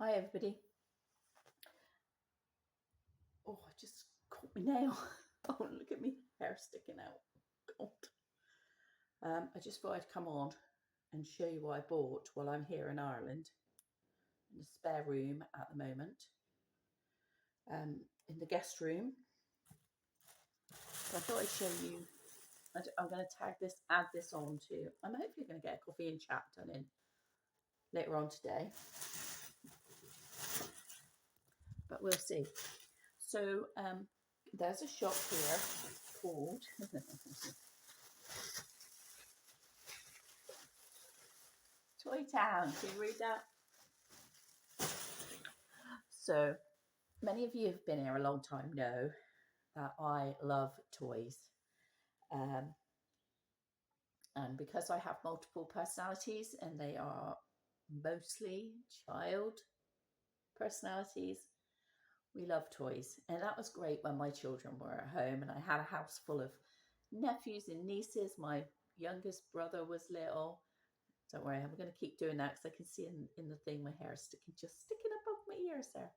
Hi everybody. Oh, I just caught my nail. Oh, look at me hair sticking out. God. I just thought I'd come on and show you what I bought while I'm here in Ireland, in the spare room at the moment, in the guest room. So I thought I'd show you. I'm going to add this on to. I'm hopefully going to get a coffee and chat done in later on today, but we'll see. So there's a shop here called Toy Town. Can you read that? So many of you have been here a long time know that I love toys. And because I have multiple personalities and they are mostly child personalities, we love toys. And that was great when my children were at home and I had a house full of nephews and nieces. My youngest brother was little. Don't worry, I'm going to keep doing that because I can see in the thing my hair is sticking above my ears there.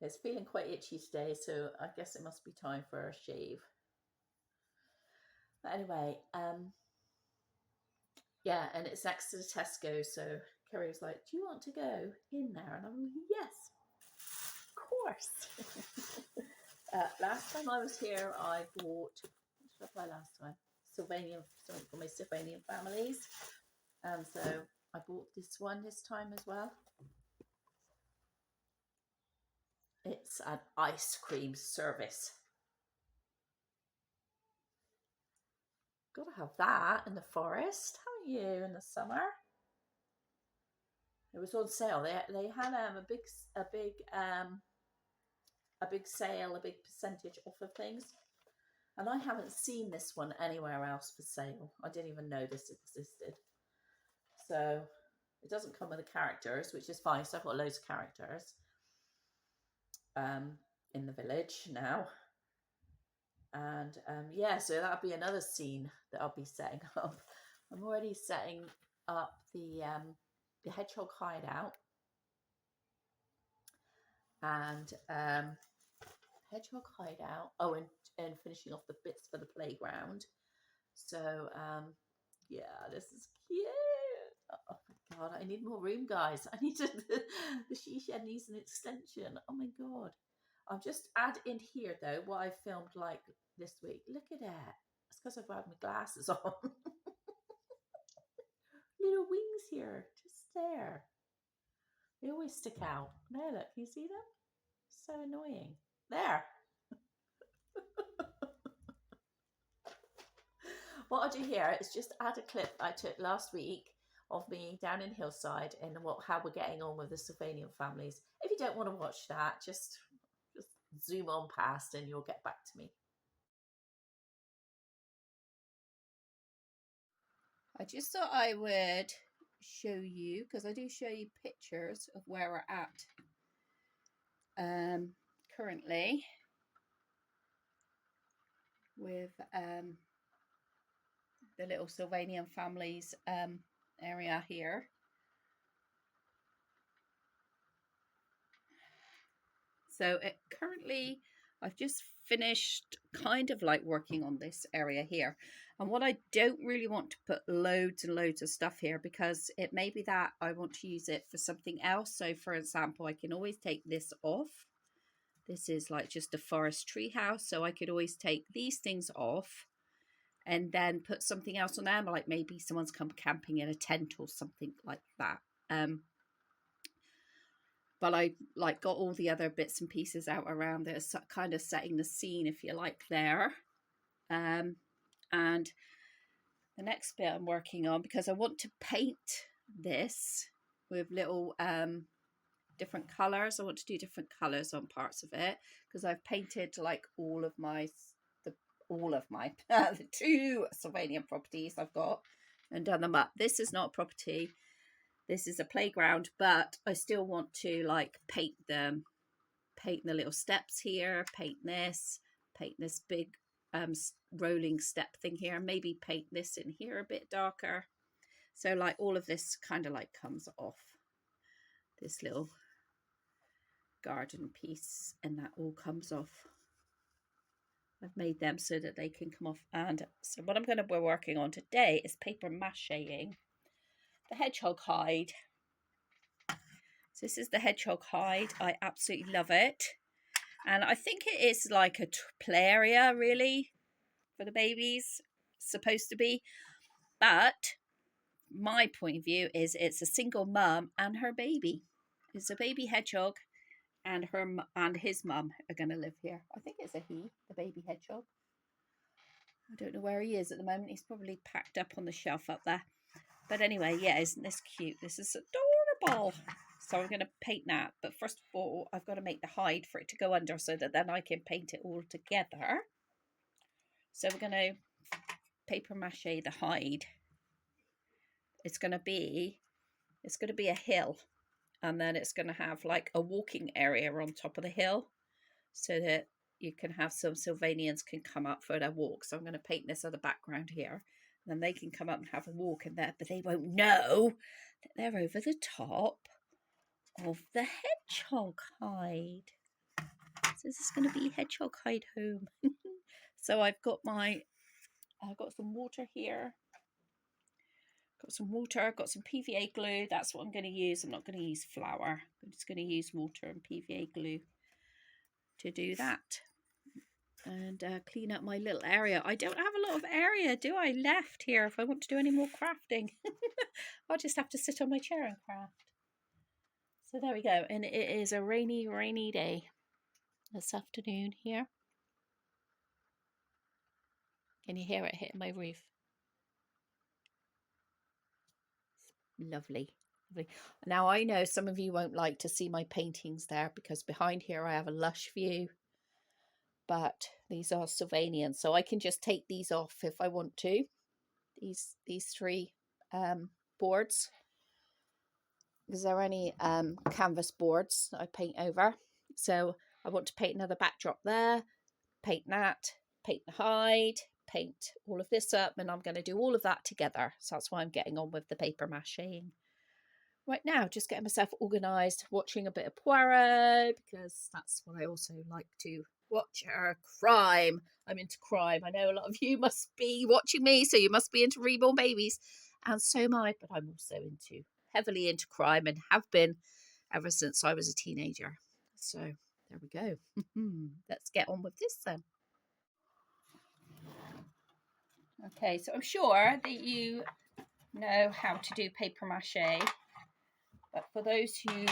It's feeling quite itchy today, so I guess it must be time for a shave. But anyway, yeah, and it's next to the Tesco, so Kerry was like, "Do you want to go in there?" And I'm like, "Yes, of course." Last time I was here, I bought, what did I buy last time? Sylvanian, something for my Sylvanian families. So I bought this one this time as well. It's an ice cream service. Gotta have that in the forest, haven't you, in the summer? It was on sale. They had a big sale, a big percentage off of things. And I haven't seen this one anywhere else for sale. I didn't even know this existed. So it doesn't come with the characters, which is fine. So I've got loads of characters in the village now. And yeah, so that'll be another scene that I'll be setting up. I'm already setting up the hedgehog hideout and hedgehog hideout. Oh, and finishing off the bits for the playground. So yeah, this is cute. Oh my god, I need more room, guys. I need to, the she shed needs an extension. Oh my god. I'll just add in here though what I filmed like this week. Look at that. It's because I've had my glasses on. Little wings here, just there. They always stick out. There, look, can you see them? So annoying. There. What I'll do here is just add a clip I took last week of me down in Hillside and how we're getting on with the Sylvanian families. If you don't want to watch that, just zoom on past and you'll get back to me. I just thought I would show you, because I do show you pictures of where we're at currently with the little Sylvanian families area here. So currently I've just finished kind of like working on this area here. And what I don't really want to put loads and loads of stuff here because it may be that I want to use it for something else. So for example, I can always take this off. This is like just a forest tree house. So I could always take these things off and then put something else on them. Like maybe someone's come camping in a tent or something like that. But I like got all the other bits and pieces out around there, so kind of setting the scene, if you like, there. And the next bit I'm working on, because I want to paint this with little different colors. I want to do different colors on parts of it because I've painted like all of my the 2 Sylvanian properties I've got and done them up. This is not a property. This is a playground, but I still want to like paint the little steps here, paint this big rolling step thing here, maybe paint this in here a bit darker. So like all of this kind of like comes off this little garden piece, and that all comes off. I've made them so that they can come off. And so what I'm going to be working on today is paper macheing the hedgehog hide. So this is the hedgehog hide. I absolutely love it. And I think it is like a play area, really, for the babies. It's supposed to be. But my point of view is it's a single mum and her baby. It's a baby hedgehog, and his mum are going to live here. I think it's a he, the baby hedgehog. I don't know where he is at the moment. He's probably packed up on the shelf up there. But anyway, yeah, isn't this cute? This is adorable. So I'm going to paint that. But first of all, I've got to make the hide for it to go under so that then I can paint it all together. So we're going to paper mache the hide. It's going to be a hill. And then it's going to have like a walking area on top of the hill so that you can have some Sylvanians can come up for their walk. So I'm going to paint this other background here. And then they can come up and have a walk in there, but they won't know that they're over the top of the hedgehog hide. So this is going to be hedgehog hide home. So I've got some water here. Got some water, got some PVA glue. That's what I'm going to use. I'm not going to use flour. I'm just going to use water and PVA glue to do that. And clean up my little area. I don't have a lot of area, do I, left here if I want to do any more crafting. I'll just have to sit on my chair and craft. So there we go. And it is a rainy, rainy day this afternoon here. Can you hear it hitting my roof? Lovely. Lovely. Now I know some of you won't like to see my paintings there because behind here I have a lush view. But these are Sylvanians, so I can just take these off if I want to. These three boards, because they're only canvas boards that I paint over. So I want to paint another backdrop there, paint that, paint the hide, paint all of this up, and I'm going to do all of that together. So that's why I'm getting on with the paper macheing right now, just getting myself organised, watching a bit of Poirot, because that's what I also like to watch. Crime. I'm into crime. I know a lot of you must be watching me, so you must be into reborn babies, and so am I, but I'm also heavily into crime and have been ever since I was a teenager. So there we go. Let's get on with this then. Okay, so I'm sure that you know how to do paper mache, but for those who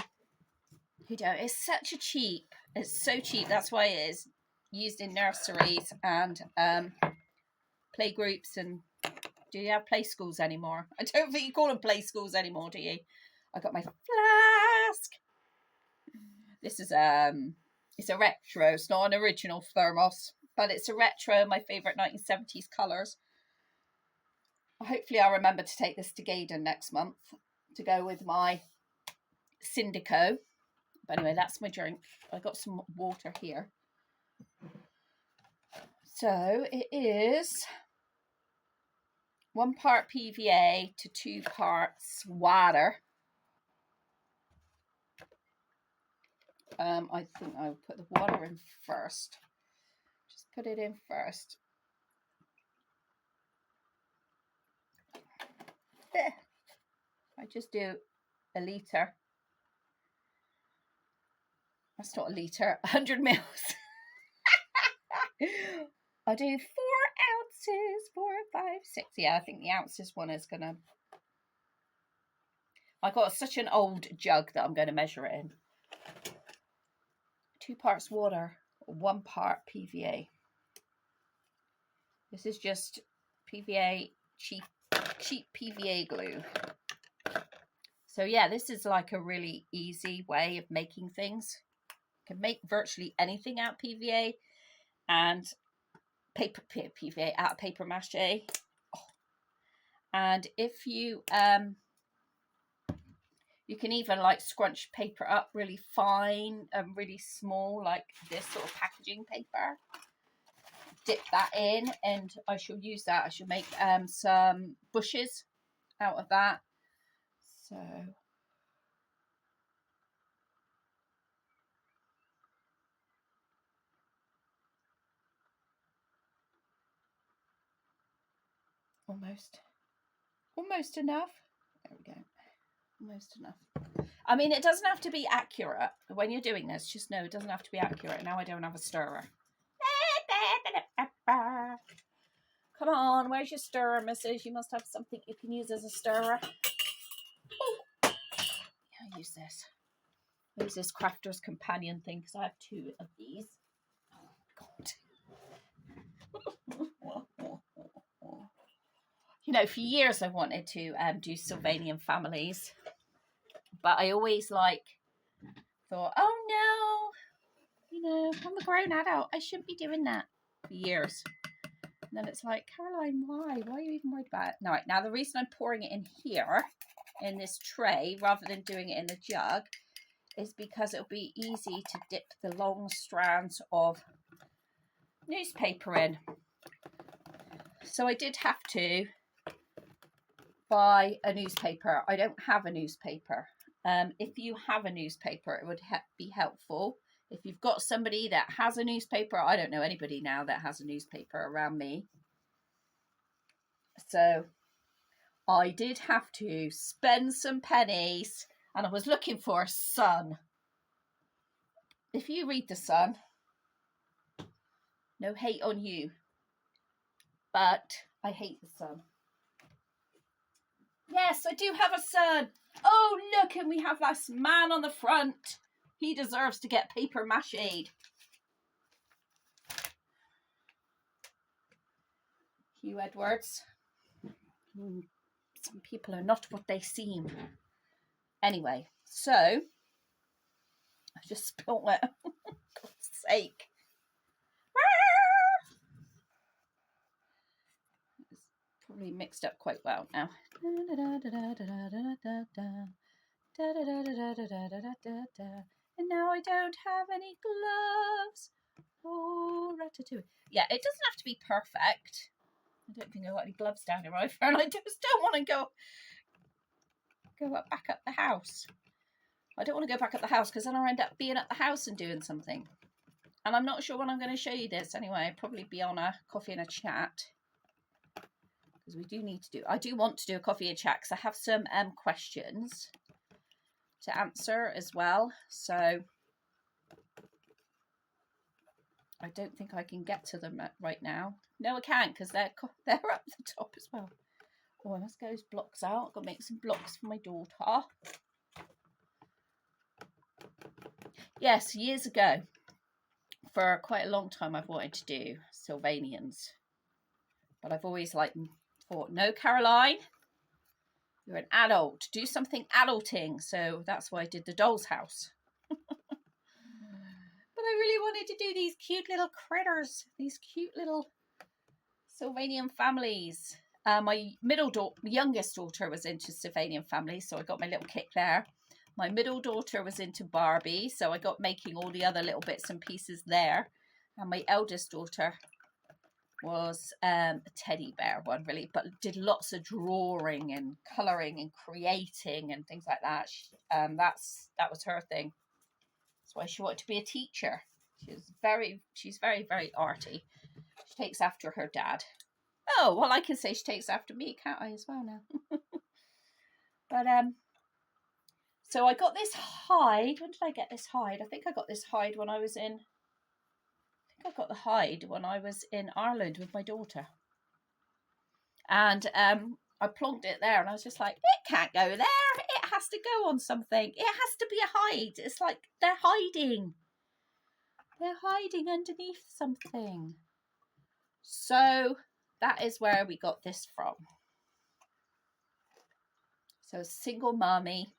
don't, it's so cheap. That's why it is used in nurseries and play groups. And do you have play schools anymore? I don't think you call them play schools anymore, do you? I got my flask. This is it's a retro. It's not an original thermos, but it's a retro. My favourite 1970s colours. Hopefully I'll remember to take this to Gaydon next month to go with my Syndico. But anyway, that's my drink. I got some water here. So it is 1 part PVA to 2 parts water. I think I'll put the water in first. Just put it in first. I just do a litre. That's not a litre, 100 mils. I do 4 ounces, 4, 5, 6. Yeah, I think the ounces one is gonna. I got such an old jug that I'm going to measure it in. 2 parts water, 1 part PVA. This is just PVA, cheap PVA glue. So yeah, this is like a really easy way of making things. You can make virtually anything out of PVA and PVA out of paper mache. Oh. And if you you can even like scrunch paper up really fine and really small, like this sort of packaging paper. Dip that in, and I shall use that. I shall make some bushes out of that. So Almost enough. There we go. Almost enough. I mean, it doesn't have to be accurate when you're doing this. Just know it doesn't have to be accurate. Now I don't have a stirrer. Come on, where's your stirrer, missus? You must have something you can use as a stirrer. Oh. Yeah, use this. Use this crafter's companion thing because I have 2 of these. Oh, God. You know, for years I wanted to do Sylvanian families, but I always thought, oh no, you know, I'm a grown adult. I shouldn't be doing that for years. And then it's like, Caroline, why? Why are you even worried about it? No, right, now the reason I'm pouring it in here, in this tray, rather than doing it in the jug, is because it'll be easy to dip the long strands of newspaper in. So I did have to buy a newspaper. I don't have a newspaper. If you have a newspaper, it would be helpful. If you've got somebody that has a newspaper, I don't know anybody now that has a newspaper around me. So I did have to spend some pennies, and I was looking for a Sun. If you read the Sun, no hate on you, but I hate the Sun. Yes, I do have a Sun. Oh, look, and we have this man on the front. He deserves to get paper mache'd. Hugh Edwards. Some people are not what they seem. Anyway, so I just spilled it. For God's sake. It's probably mixed up quite well now. And now I don't have any gloves. Oh, ratatouille. Yeah, it doesn't have to be perfect. I don't think I've got any gloves down here either, and I just don't want to go back up the house. I don't want to go back up the house because then I'll end up being at the house and doing something. And I'm not sure when I'm going to show you this anyway. I'll probably be on a coffee and a chat. Because I do want to do a coffee and chat because I have some questions to answer as well. So I don't think I can get to them right now. No, I can't because they're up the top as well. Oh, I must get those blocks out. I've got to make some blocks for my daughter. Yes, years ago, for quite a long time, I've wanted to do Sylvanians. But I've always thought, no, Caroline, you're an adult. Do something adulting. So that's why I did the doll's house. But I really wanted to do these cute little critters, these cute little Sylvanian families. My youngest daughter was into Sylvanian families, so I got my little kit there. My middle daughter was into Barbie, so I got making all the other little bits and pieces there. And my eldest daughter was a teddy bear one, really, but did lots of drawing and colouring and creating and things like that. That was her thing. That's why she wanted to be a teacher. She's very, very arty. She takes after her dad. Oh, well, I can say she takes after me, can't I, as well now? But, so I got this hide. When did I get this hide? I think I got this hide when I was in... I got the hide when I was in Ireland with my daughter. And I plonked it there and I was just like, it can't go there. It has to go on something. It has to be a hide. It's like they're hiding. They're hiding underneath something. So that is where we got this from. So single mommy.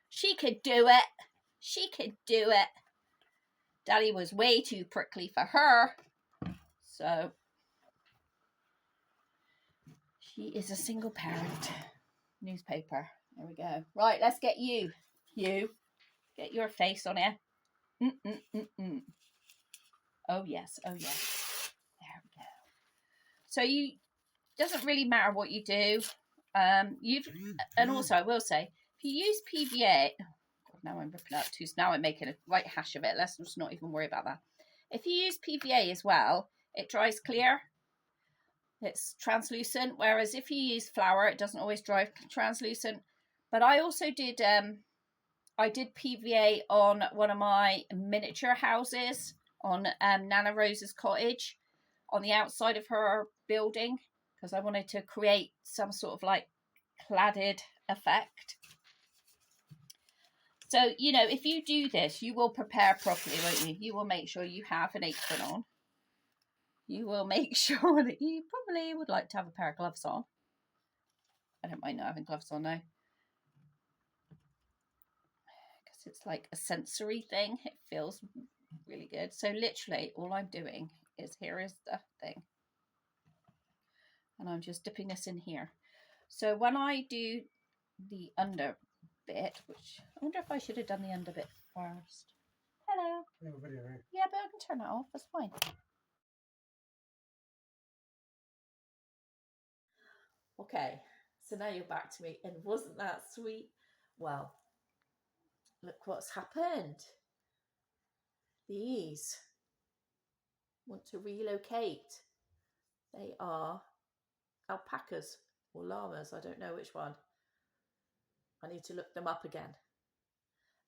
She could do it. She could do it. Daddy was way too prickly for her. So she is a single parent. Newspaper. There we go. Right, let's get you. You. Get your face on it. Oh yes. Oh yes. There we go. So doesn't really matter what you do. And also I will say, if you use PVA, now I'm ripping up too. Now I'm making a right hash of it. Let's just not even worry about that. If you use PVA as well, it dries clear. It's translucent, whereas if you use flour, it doesn't always dry translucent. But I also did I did PVA on one of my miniature houses on Nana Rose's cottage on the outside of her building, because I wanted to create some sort of like cladded effect. So, you know, if you do this, you will prepare properly, won't you? You will make sure you have an apron on. You will make sure that you probably would like to have a pair of gloves on. I don't mind not having gloves on now, because it's like a sensory thing. It feels really good. So literally all I'm doing is, here is the thing, and I'm just dipping this in here. So when I do the under bit, which I wonder if I should have done the under bit first. Hello. Yeah, but I can turn that off. That's fine. Okay, so now you're back to me, and wasn't that sweet? Well, look what's happened. These want to relocate. They are alpacas or llamas. I don't know which one. I need to look them up again.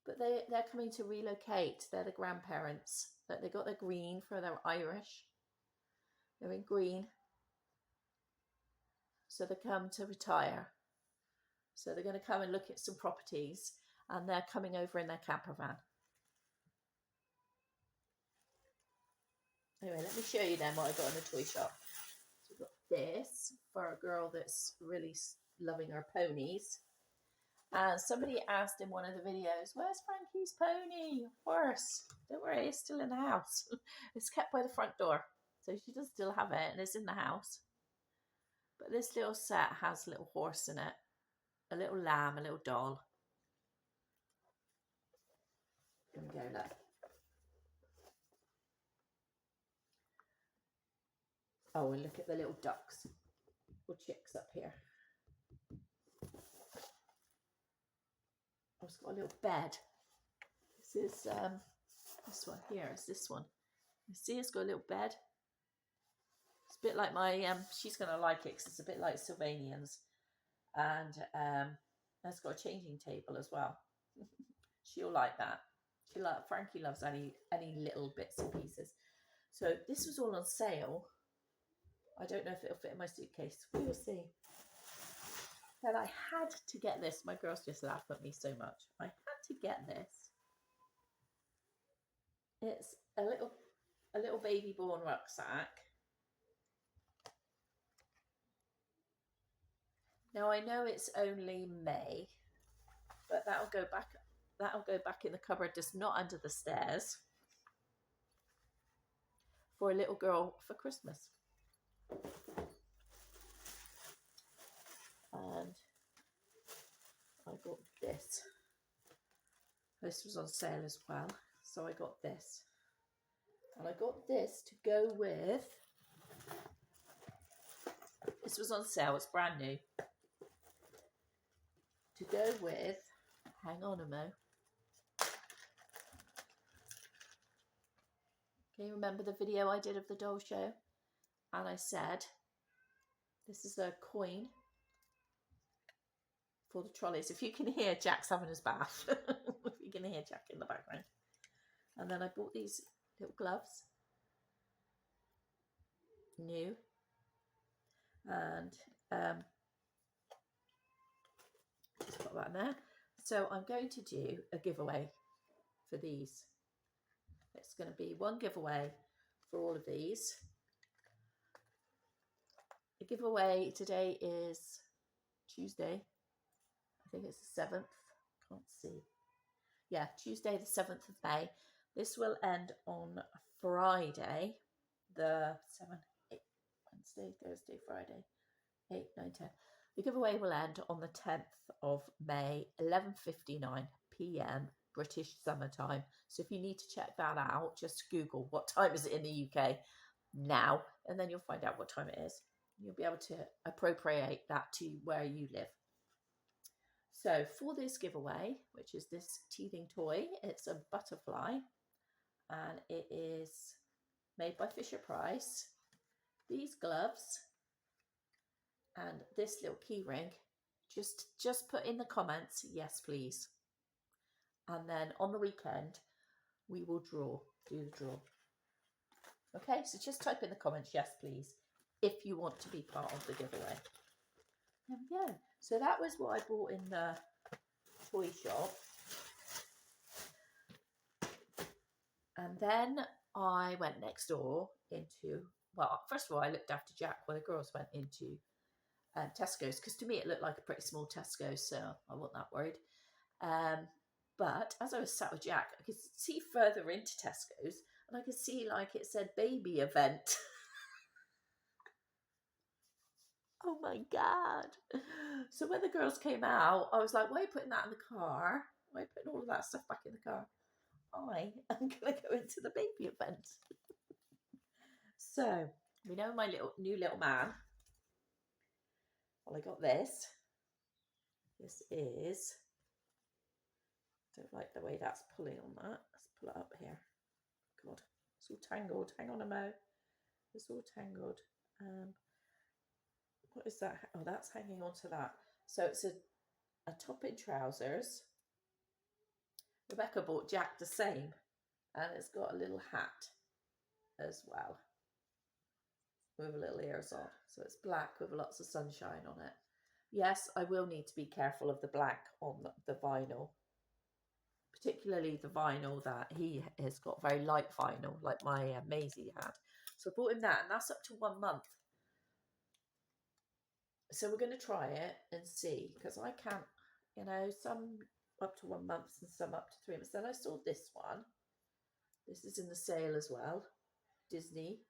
But they're coming to relocate. They're the grandparents. They got their green for their Irish. They're in green. So they come to retire. So they're going to come and look at some properties, and they're coming over in their camper van. Anyway, let me show you then what I got in the toy shop. So we've got this for a girl that's really loving her ponies. And somebody asked in one of the videos, where's Frankie's pony? Horse. Don't worry, it's still in the house. It's kept by the front door. So she does still have it, and it's in the house. But this little set has a little horse in it, a little lamb, a little doll. There we go, look. Oh, and look at the little ducks or chicks up here. Oh, it's got a little bed. This is this one here. Is this one? You see, it's got a little bed. It's a bit like my she's gonna like it because it's a bit like Sylvanian's, and it's got a changing table as well. She'll like that. Frankie loves any little bits and pieces. So this was all on sale. I don't know if it'll fit in my suitcase. We will see. But I had to get this. My girls just laugh at me so much. I had to get this. It's a little baby born rucksack. Now I know it's only May, but that'll go back in the cupboard, just not under the stairs, for a little girl for Christmas. And I got this. This was on sale as well, so I got this. And I got this to go with, this was on sale, it's brand new. To go with, hang on a mo. Can you remember the video I did of the doll show? And I said, this is a coin for the trolleys. If you can hear Jack's having his bath. If you can hear Jack in the background. And then I bought these little gloves. New. And just put that in there. So I'm going to do a giveaway for these. It's going to be one giveaway for all of these. The giveaway today is Tuesday. I think it's the 7th. Can't see. Yeah, Tuesday the 7th of May. This will end on Friday, the 7th, 8th, Wednesday, Thursday, Friday, 8, 9, 10. The giveaway will end on the 10th of May, 11:59 p.m. British summertime. So if you need to check that out, just Google what time is it in the UK now, and then you'll find out what time it is. You'll be able to appropriate that to where you live. So for this giveaway, which is this teething toy, it's a butterfly, and it is made by Fisher Price. These gloves And this little key ring, just put in the comments, yes, please. And then on the weekend, we will do the draw. Okay, so just type in the comments, yes, please, if you want to be part of the giveaway. There we go. So that was what I bought in the toy shop. And then I went next door into, well, first of all, I looked after Jack while the girls went into Tesco's, because to me it looked like a pretty small Tesco, so I wasn't that worried. But as I was sat with Jack, I could see further into Tesco's, and I could see like it said baby event. Oh my God. So when the girls came out, I was like, why are you putting that in the car? Why are you putting all of that stuff back in the car? I am going to go into the baby event. So we know my new little man. Well, I got this. This is, don't like the way that's pulling on that. Let's pull it up here. God, it's all tangled. Hang on a mo. It's all tangled. What is that? Oh, that's hanging onto that. So it's a top in trousers. Rebecca bought Jack the same, and it's got a little hat as well with little ears on. So it's black with lots of sunshine on it. Yes, I will need to be careful of the black on the vinyl, particularly the vinyl that he has got, very light vinyl like my Maisie had. So I bought him that, and that's up to 1 month. So we're going to try it and see, because I can't, you know, some up to 1 month and some up to 3 months. Then I saw this one. This is in the sale as well. Disney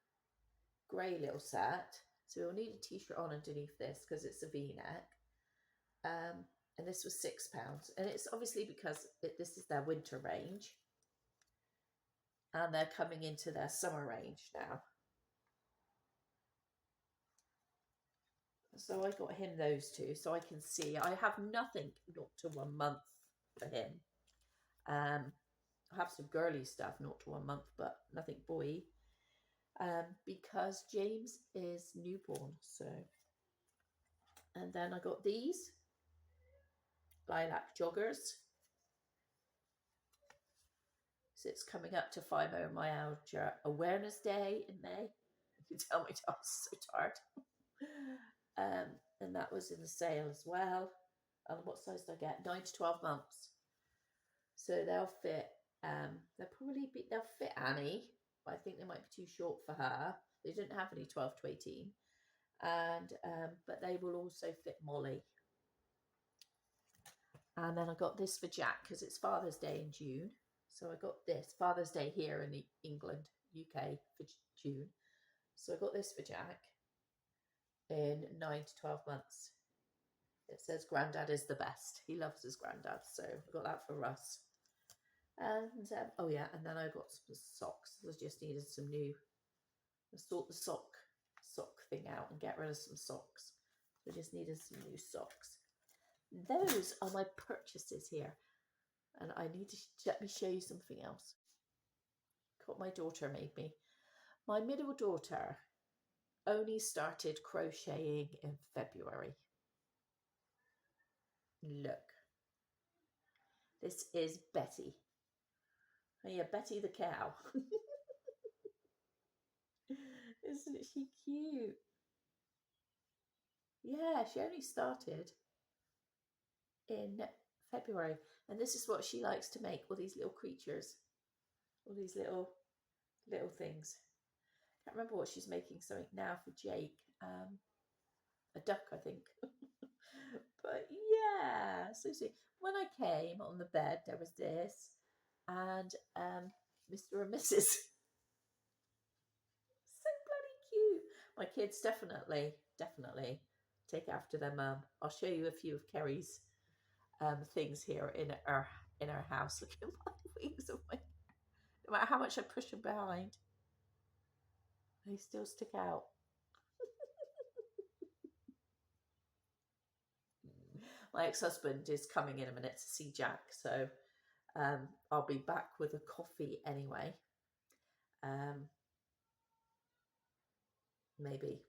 grey little set. So we'll need a t-shirt on underneath this because it's a v-neck. And this was £6. And it's obviously because this is their winter range. And they're coming into their summer range now. So I got him those two, so I can see. I have nothing not to 1 month for him. I have some girly stuff not to 1 month, but nothing boy. Because James is newborn, so. And then I got these lilac joggers. So it's coming up to Fibromyalgia Awareness Day in May. You can tell me I was so tired. And that was in the sale as well. And what size did I get? 9 to 12 months. So they'll fit. They'll fit Annie, but I think they might be too short for her. They didn't have any 12 to 18, and but they will also fit Molly. And then I got this for Jack because it's Father's Day in June. So I got this Father's Day here in England, UK for June. So I got this for Jack in 9 to 12 months. It says Grandad is the best. He loves his granddad. So I got that for Russ. And oh yeah, and then I got some socks. I just needed some new. I sort the sock thing out and get rid of some socks. I just needed some new socks. Those are my purchases here, and I need to let me show you something else. What my daughter made me. My middle daughter only started crocheting in February. Look, this is Betty. Oh yeah, Betty the cow. Isn't she cute? Yeah, she only started in February, and this is what she likes to make, all these little creatures, all these little things. Can't remember what she's making something now for Jake. A duck, I think. But yeah, so see, when I came on the bed, there was this, and Mr. and Mrs. So bloody cute. My kids definitely take after their mum. I'll show you a few of Kerry's things here in our house. Look at my wings of my. No matter how much I push them behind, they still stick out. My ex-husband is coming in a minute to see Jack, so I'll be back with a coffee anyway. Maybe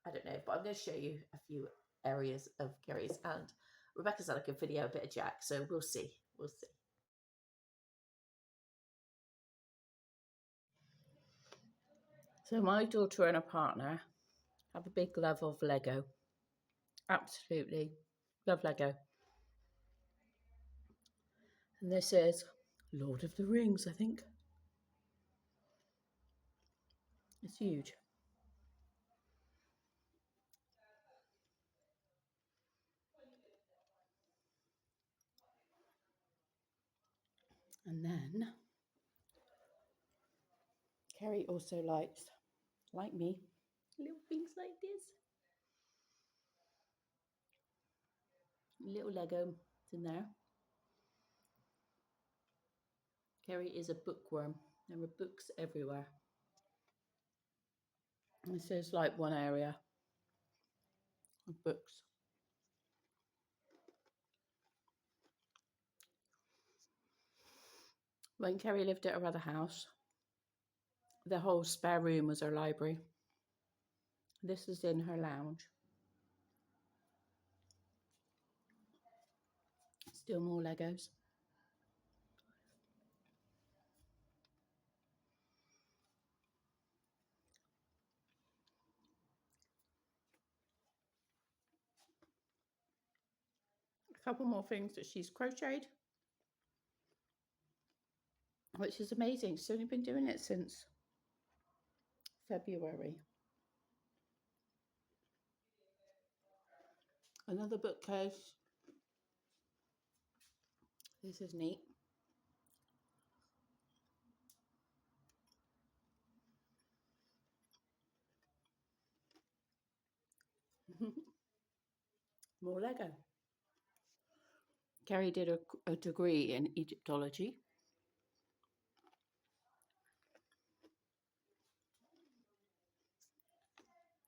I don't know, but I'm going to show you a few areas of Kerry's, and Rebecca's had a good video, a bit of Jack, so we'll see. We'll see. So my daughter and her partner have a big love of Lego. Absolutely love Lego. And this is Lord of the Rings, I think. It's huge. And then Kerry also likes, like me, little things like this. Little Lego in there. Kerry is a bookworm. There are books everywhere. This is like one area of books. When Kerry lived at her other house, the whole spare room was her library. This is in her lounge. Still more Legos. A couple more things that she's crocheted, which is amazing. She's only been doing it since February. Another bookcase. This is neat. More Lego. Kerry did a degree in Egyptology.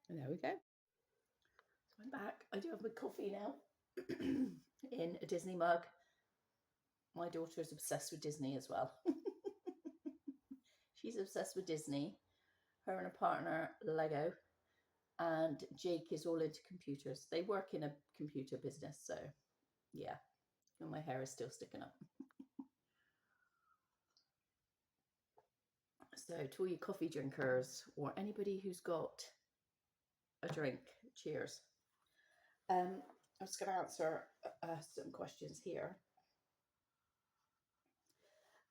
And there we go. So I'm back. I do have my coffee now in a Disney mug. My daughter is obsessed with Disney as well. She's obsessed with Disney. Her and her partner, Lego. And Jake is all into computers. They work in a computer business, so yeah. And my hair is still sticking up. So to all you coffee drinkers or anybody who's got a drink, cheers. I'm just going to answer some questions here.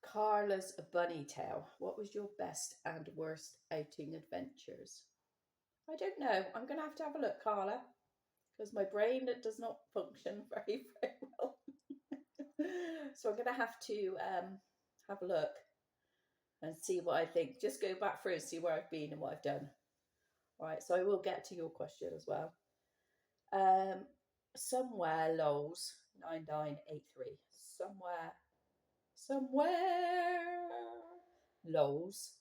Carla's bunny tail. What was your best and worst outing adventures? I don't know. I'm going to have a look, Carla, because my brain does not function very, very well. So I'm going to have a look and see what I think. Just go back through and see where I've been and what I've done. All right, so I will get to your question as well. Somewhere lows 9983. Somewhere lows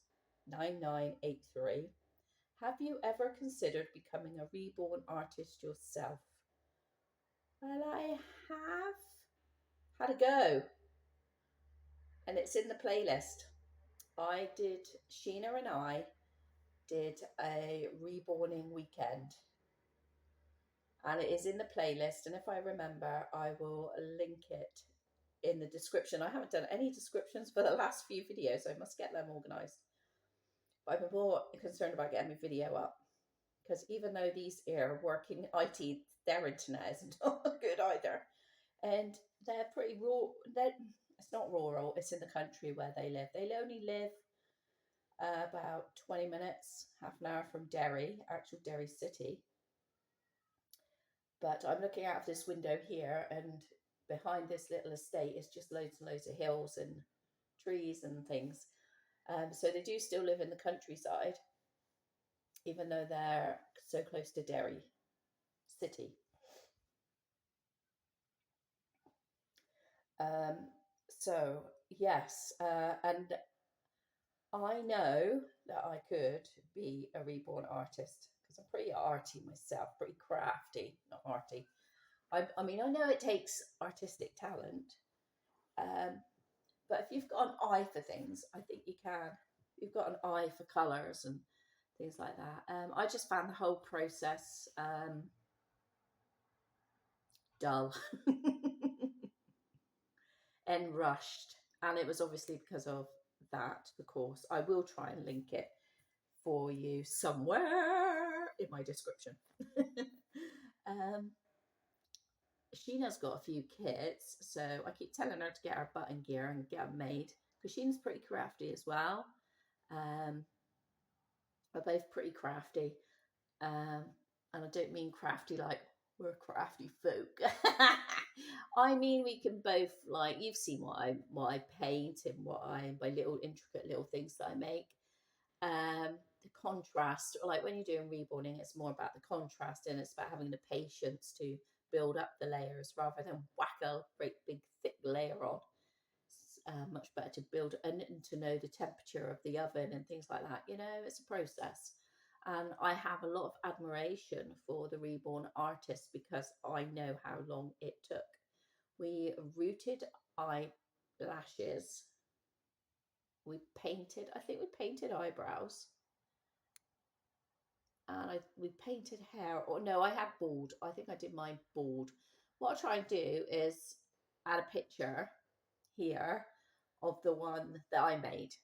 9983. Have you ever considered becoming a reborn artist yourself? Well, I have had a go, and it's in the playlist. Sheena and I did a reborning weekend, and it is in the playlist, and if I remember, I will link it in the description. I haven't done any descriptions for the last few videos, so I must get them organised. But I've been more concerned about getting my video up, because even though these are working IT, their internet is not good either, and they're pretty raw. It's not rural, it's in the country where they live. They only live about 20 minutes, half an hour from Derry, actual Derry city. But I'm looking out of this window here, and behind this little estate is just loads and loads of hills and trees and things. So they do still live in the countryside, even though they're so close to Derry city. So yes, and I know that I could be a reborn artist because I'm pretty arty myself, pretty crafty, not arty. I mean, I know it takes artistic talent, but if you've got an eye for things, I think you can. You've got an eye for colours and things like that. I just found the whole process dull and rushed, and it was obviously because of that. The course, I will try and link it for you somewhere in my description. um, Sheena's got a few kits, so I keep telling her to get her button gear and get them made because Sheena's pretty crafty as well. We're both pretty crafty, um, and I don't mean crafty like we're crafty folk. I mean we can both, like, you've seen what I paint and what I my little intricate little things that I make. The contrast, like when you're doing reborning, it's more about the contrast and it's about having the patience to build up the layers rather than whack a great big thick layer on. It's much better to build and to know the temperature of the oven and things like that. It's a process. And I have a lot of admiration for the reborn artists because I know how long it took. We rooted eyelashes. I think we painted eyebrows, and we painted hair. Or no, I had bald. I think I did mine bald. What I'll try and do is add a picture here of the one that I made.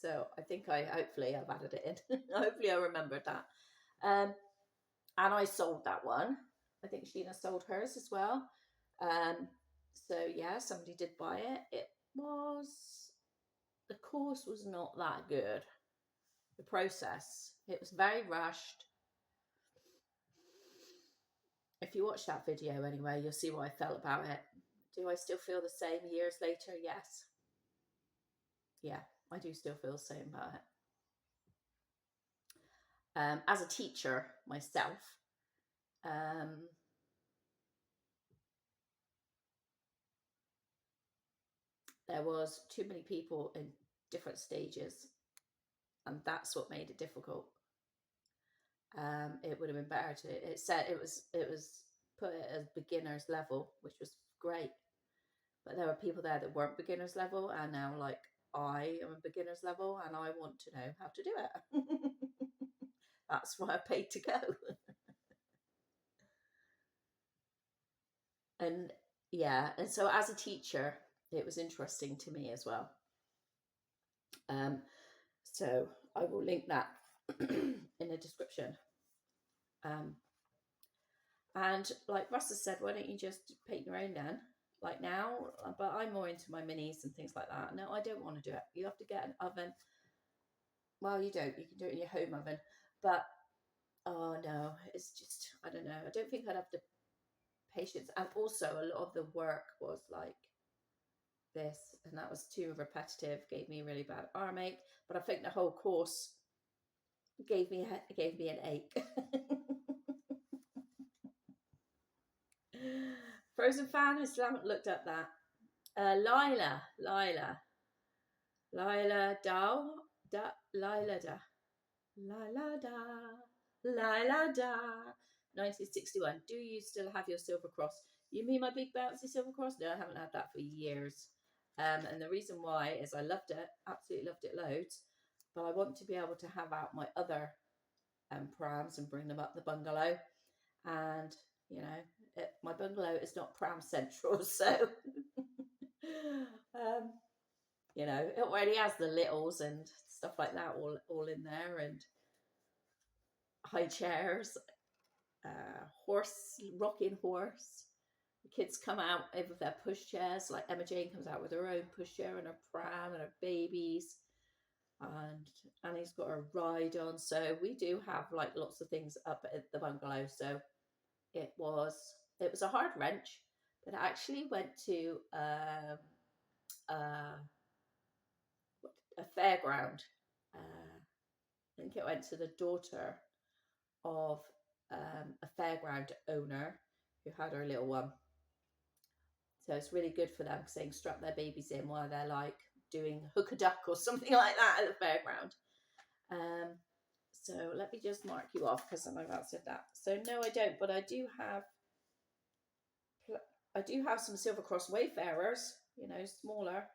So I think hopefully I've added it in. Hopefully I remembered that. Um, and I sold that one. I think Sheena sold hers as well. Um, so yeah, somebody did buy it. The course was not that good. The process, it was very rushed. If you watch that video anyway, you'll see what I felt about it. Do I still feel the same years later? Yes. Yeah, I do still feel the same about it. As a teacher myself, um, there was too many people in different stages, and that's what made it difficult. It would have been better to. It said it was put it as beginners level, which was great, but there were people there that weren't beginners level, and now like I am a beginners level, and I want to know how to do it. That's why I paid to go. And yeah, and so as a teacher, it was interesting to me as well. Um, so I will link that in the description. Um, and like Russ has said, why don't you just paint your own then? Like now, but I'm more into my minis and things like that. No, I don't want to do it. You have to get an oven. Well, you don't. You can do it in your home oven. But oh no, it's just, I don't know. I don't think I'd have the patience. And also, a lot of the work was like this, and that was too repetitive. Gave me a really bad armache. But I think the whole course gave me an ache. Frozen fan, I still haven't looked up that. Laila Dow, Laila Da, Laila Da, Laila Da. 1961. Do you still have your silver cross? You mean my big bouncy silver cross? No, I haven't had that for years. And the reason why is I loved it, absolutely loved it loads. But I want to be able to have out my other prams and bring them up the bungalow. And my bungalow is not pram central, so um, it already has the littles and stuff like that all in there, and high chairs, rocking horse. The kids come out with their push chairs, like Emma Jane comes out with her own push chair and her pram and her babies, and Annie's got her ride on. So we do have like lots of things up at the bungalow. So it was a hard wrench, but I actually went to a fairground. I think it went to the daughter of a fairground owner who had her little one. So it's really good for them because they can strap their babies in while they're like doing hook a duck or something like that at the fairground. So let me just mark you off because I've answered that. So no, I don't, but I do have some Silver Cross Wayfarers, smaller.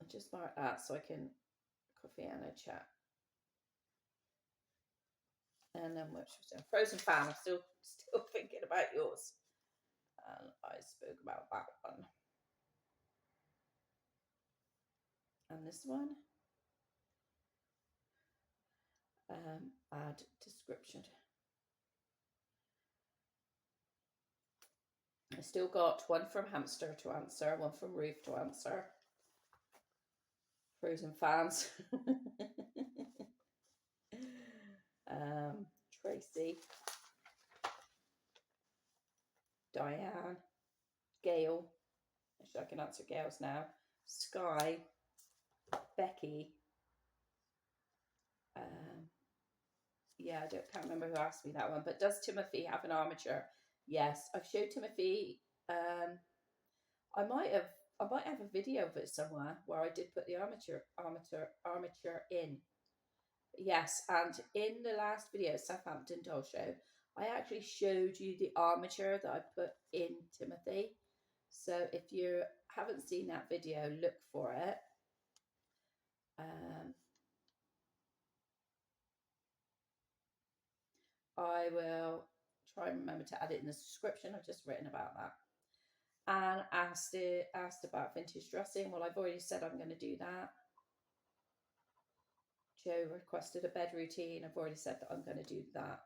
I'll just mark that so I can coffee and a chat. And then which was Frozen Fan. I'm still thinking about yours. And I spoke about that one. And this one. Add description. I still got one from Hamster to answer, one from Ruth to answer. Frozen Fans. Tracy. Diane. Gail. Actually, I can answer Gail's now. Sky. Becky. Yeah, I can't remember who asked me that one. But does Timothy have an armature? Yes, I've showed Timothy. I might have a video of it somewhere where I did put the armature in. Yes, and in the last video, Southampton Doll Show, I actually showed you the armature that I put in Timothy. So if you haven't seen that video, look for it. I will try and remember to add it in the description. I've just written about that. And asked about vintage dressing. Well, I've already said I'm going to do that. Joe requested a bed routine. I've already said that I'm going to do that.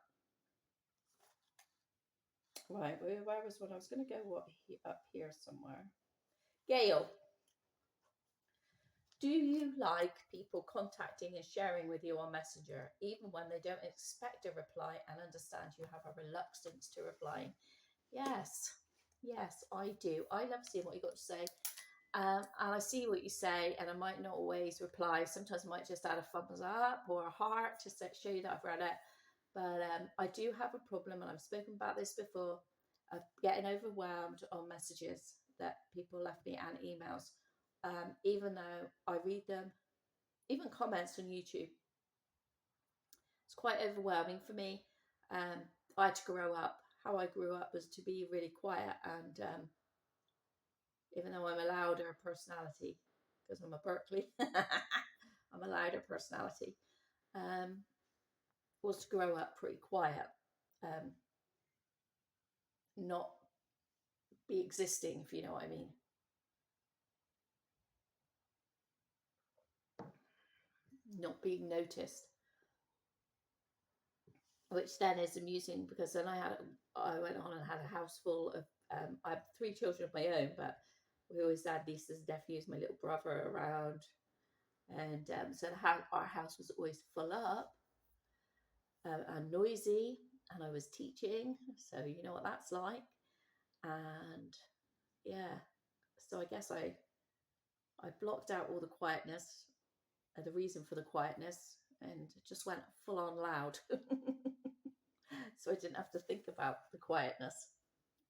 Right, where was what I was going to go? Up here somewhere. Gail, do you like people contacting and sharing with you on Messenger, even when they don't expect a reply and understand you have a reluctance to replying? Yes, I do. I love seeing what you got to say. And I see what you say, and I might not always reply. Sometimes I might just add a thumbs up or a heart to show you that I've read it. But I do have a problem, and I've spoken about this before, of getting overwhelmed on messages that people left me and emails. Even though I read them, even comments on YouTube. It's quite overwhelming for me. I had to grow up. How I grew up was to be really quiet, and even though I'm a louder personality, because I'm a Berkeley, I'm a louder personality, was to grow up pretty quiet, not be existing, if you know what I mean. Not being noticed, which then is amusing because then I went on and had a house full of, I have 3 children of my own, but we always had nieces, nephews, my little brother around, and so our house was always full up and noisy, and I was teaching, so you know what that's like. And yeah, so I guess I blocked out all the quietness, the reason for the quietness, and just went full on loud. So I didn't have to think about the quietness.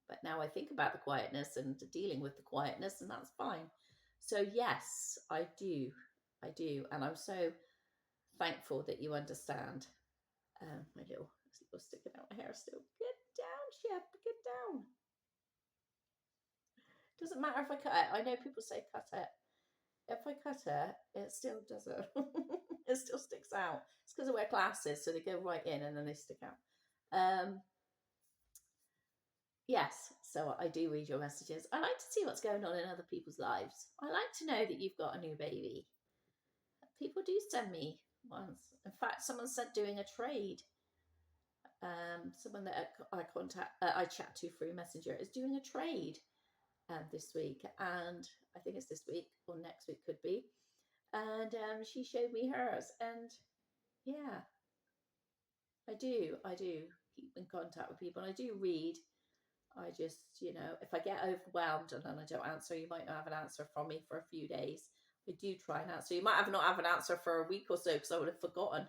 But now I think about the quietness and dealing with the quietness, and that's fine. So yes, I do. And I'm so thankful that you understand. My little sticking out my hair still. Get down, Shep, get down. Doesn't matter if I cut it. I know people say cut it. If I cut it still doesn't. It still sticks out. It's because I wear glasses, so they go right in and then they stick out. Yes, so I do read your messages. I like to see what's going on in other people's lives. I like to know that you've got a new baby. People do send me ones. In fact, someone said doing a trade. Someone that I chat to through Messenger is doing a trade this week, and I think it's this week or next week, could be. And she showed me hers, and yeah, I do keep in contact with people, and I do read. I just, if I get overwhelmed and then I don't answer, you might not have an answer from me for a few days. I do try and answer. You might not have an answer for a week or so because I would have forgotten.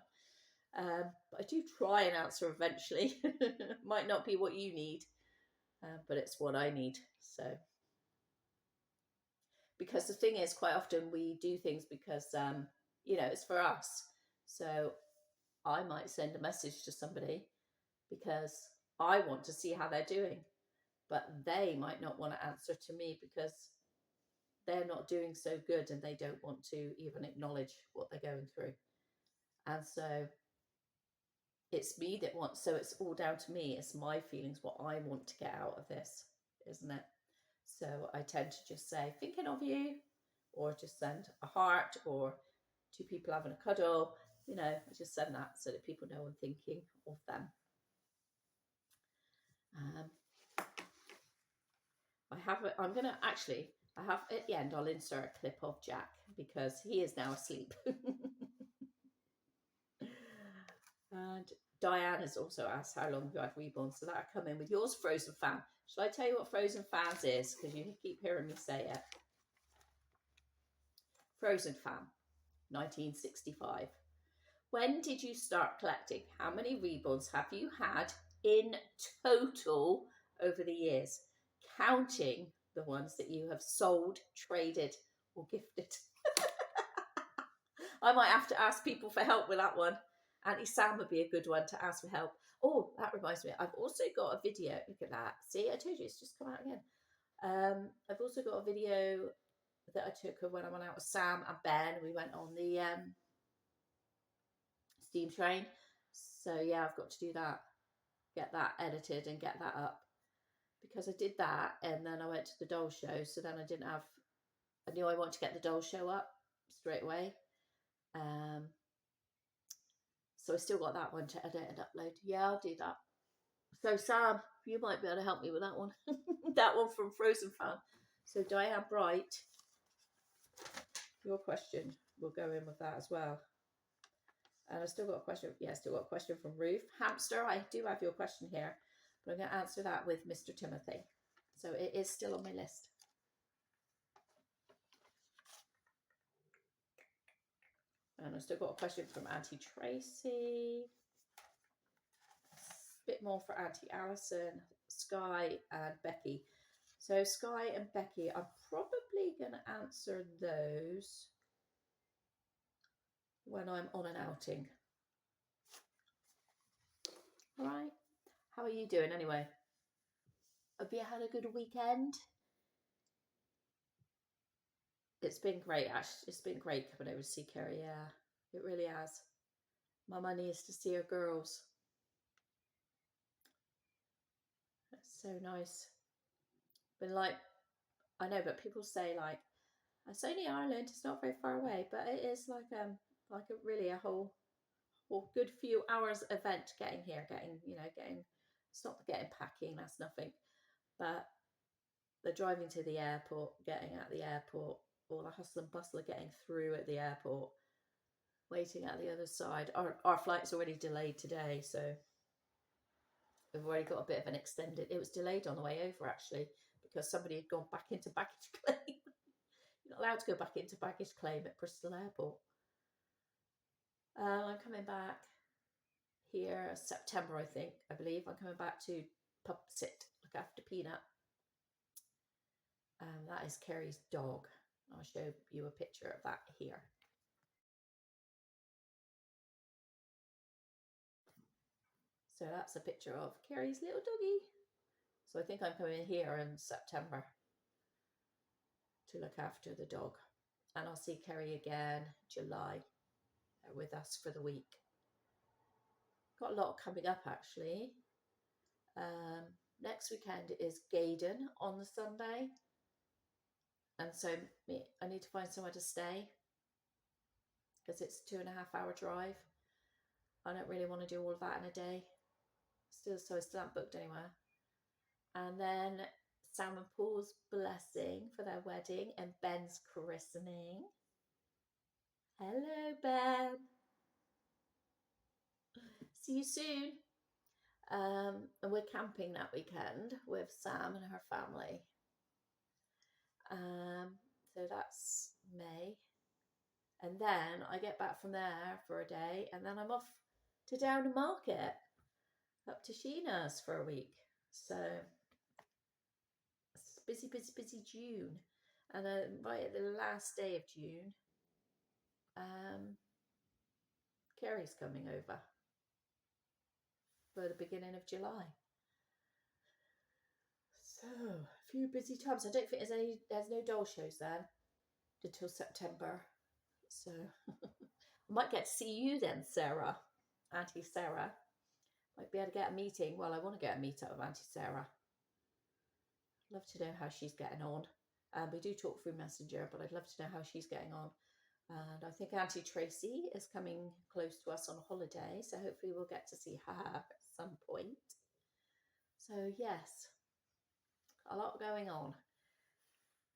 But I do try and answer eventually. Might not be what you need, but it's what I need. So, because the thing is, quite often we do things because you know, it's for us. So I might send a message to somebody because I want to see how they're doing, but they might not want to answer to me because they're not doing so good and they don't want to even acknowledge what they're going through. And so it's me that wants, so it's all down to me. It's my feelings, what I want to get out of this, isn't it? So I tend to just say, thinking of you, or just send a heart, or two people having a cuddle. You know, I just send that so that people know I'm thinking of them. I'm going to actually, I have at the end, I'll insert a clip of Jack because he is now asleep. And Diane has also asked how long have you had reborn, so that'll come in with yours, Frozen Fan. Shall I tell you what Frozen Fans is? Because you keep hearing me say it. Frozen Fan, 1965. When did you start collecting? How many reborns have you had in total over the years? Counting the ones that you have sold, traded, or gifted. I might have to ask people for help with that one. Auntie Sam would be a good one to ask for help. Oh, that reminds me. I've also got a video. Look at that. See, I told you it's just come out again. I've also got a video that I took of when I went out with Sam and Ben. We went on the steam train. So yeah, I've got to do that. Get that edited and get that up. Because I did that and then I went to the doll show. So then I knew I wanted to get the doll show up straight away. So I still got that one to edit and upload. Yeah, I'll do that. So Sam, you might be able to help me with that one. That one from Frozen Fan. So Diane Bright, your question will go in with that as well. And I still got a question. Yeah, still got a question from Ruth. Hamster, I do have your question here, but I'm going to answer that with Mr. Timothy. So it is still on my list. And I've still got a question from Auntie Tracy. A bit more for Auntie Alison, Sky and Becky. So Sky and Becky, I'm probably going to answer those when I'm on an outing. All right. How are you doing anyway? Have you had a good weekend? It's been great, Ash. It's been great coming over to see Kerry. Yeah, it really has. My money is to see her girls. It's so nice. Been like, I know, but people say like, it's only Ireland. It's not very far away, but it is like a really a whole good few hours event getting here, getting it's not getting packing, that's nothing, but the driving to the airport, getting at the airport, all the hustle and bustle of getting through at the airport, waiting at the other side. Our flight's already delayed today, so we've already got a bit of an extended. It was delayed on the way over actually because somebody had gone back into baggage claim. You're not allowed to go back into baggage claim at Bristol Airport. I'm coming back here September, I believe. I'm coming back to pub sit, look after Peanut. That is Kerry's dog. I'll show you a picture of that here. So that's a picture of Kerry's little doggy. So I think I'm coming here in September to look after the dog. And I'll see Kerry again July with us for the week. Got a lot coming up actually. Next weekend is Gaydon on the Sunday. And so I need to find somewhere to stay because it's a 2.5 hour drive. I don't really want to do all of that in a day. So I still haven't booked anywhere. And then Sam and Paul's blessing for their wedding and Ben's christening. Hello, Ben. See you soon. And we're camping that weekend with Sam and her family. So that's May. And then I get back from there for a day and then I'm off to Down Market up to Sheena's for a week. So it's busy June. And then right at the last day of June, Carrie's coming over for the beginning of July. So, a few busy times. I don't think there's no doll shows then until September. So, I might get to see you then, Sarah. Auntie Sarah. Might be able to get a meeting. Well, I want to get a meet up with Auntie Sarah. Love to know how she's getting on. We do talk through Messenger, but I'd love to know how she's getting on. And I think Auntie Tracy is coming close to us on holiday, so hopefully we'll get to see her at some point. So yes, a lot going on.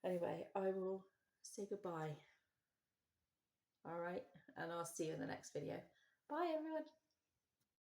Anyway, I will say goodbye. All right, and I'll see you in the next video. Bye, everyone.